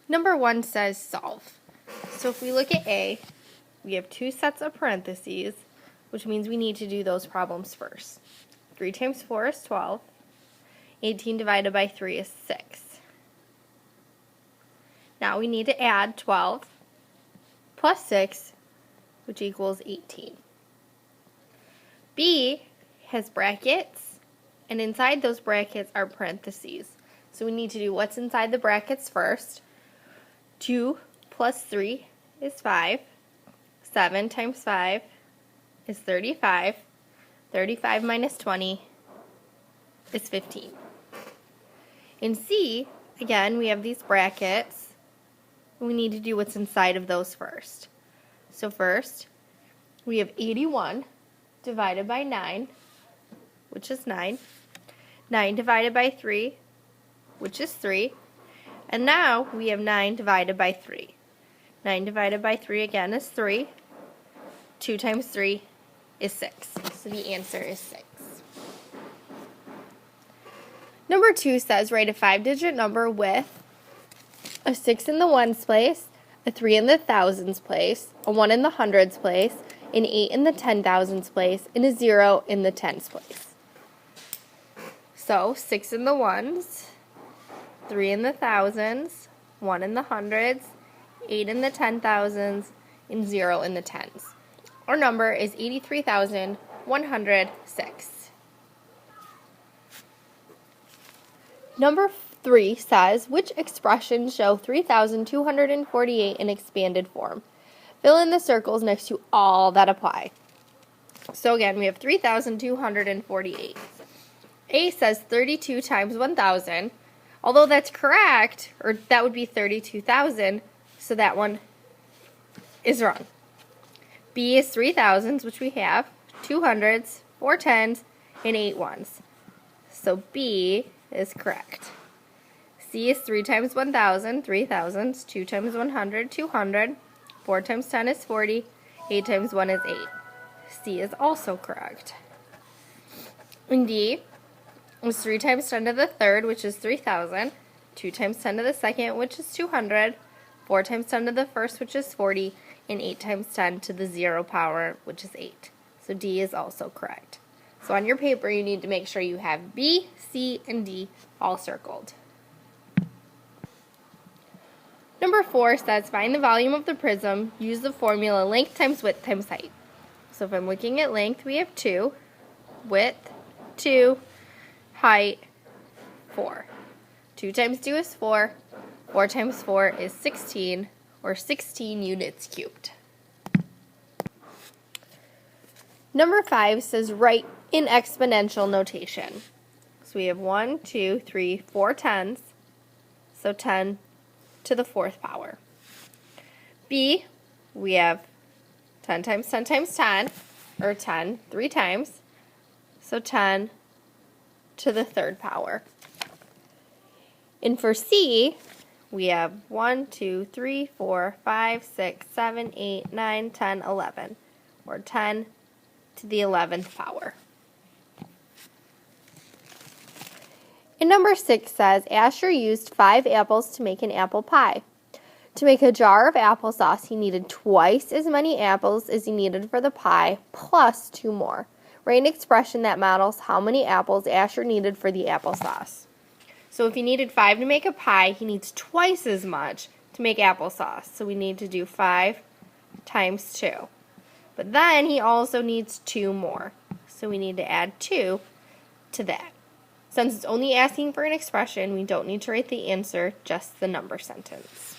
Number 1 says solve. So if we look at A, we have 2 sets of parentheses, which means we need to do those problems first. 3 times 4 is 12. 18 divided by 3 is 6. Now we need to add 12 plus 6, which equals 18. B has brackets, and inside those brackets are parentheses. So we need to do what's inside the brackets first. 2 plus 3 is 5. 7 times 5 is 35. 35 minus 20 is 15. In C, again, we have these brackets. We need to do what's inside of those first. So first, we have 81 divided by 9, which is 9. 9 divided by 3, which is 3. And now we have 9 divided by 3. 9 divided by 3 again is 3. 2 times 3 is 6. So the answer is 6. Number 2 says write a 5-digit number with a 6 in the ones place, a 3 in the thousands place, a 1 in the hundreds place, an 8 in the 10,000s place, and a 0 in the tens place. So 6 in the ones, 3 in the thousands, 1 in the hundreds, 8 in the 10,000s, and 0 in the tens. Our number is 83,106. Number 3 says, which expressions show 3,248 in expanded form? Fill in the circles next to all that apply. So again, we have 3,248. A says 32 times 1,000. Although that's correct, or that would be 32,000, so that one is wrong. B is 3 thousands, which we have, 2 hundreds, 4 tens, and 8 ones. So B is correct. C is 3 times 1,000, 3 thousands, 2 times 100, 200, 4 times 10 is 40, 8 times 1 is 8. C is also correct. And D is 3 times 10 to the third, which is 3,000, 2 times 10 to the second, which is 200, 4 times 10 to the first, which is 40, and 8 times 10 to the 0 power, which is 8. So D is also correct. So on your paper, you need to make sure you have B, C, and D all circled. Number 4 says find the volume of the prism, use the formula length times width times height. So if I'm looking at length, we have 2, width, 2, height, 4. 2 times 2 is 4, 4 times 4 is 16, or 16 units cubed. Number 5 says write in exponential notation. So we have 1, 2, 3, 4 tens, so 10 to the 4th power. B, we have 10 times 10 times 10, or 10 3 times, so 10 to the 3rd power. And for C, we have 1, 2, 3, 4, 5, 6, 7, 8, 9, 10, 11, or 10 to the 11th power. And number 6 says, Asher used 5 apples to make an apple pie. To make a jar of applesauce, he needed twice as many apples as he needed for the pie, plus 2 more. Write an expression that models how many apples Asher needed for the applesauce. So if he needed 5 to make a pie, he needs twice as much to make applesauce. So we need to do 5 times 2. But then he also needs 2 more. So we need to add 2 to that. Since it's only asking for an expression, we don't need to write the answer, just the number sentence.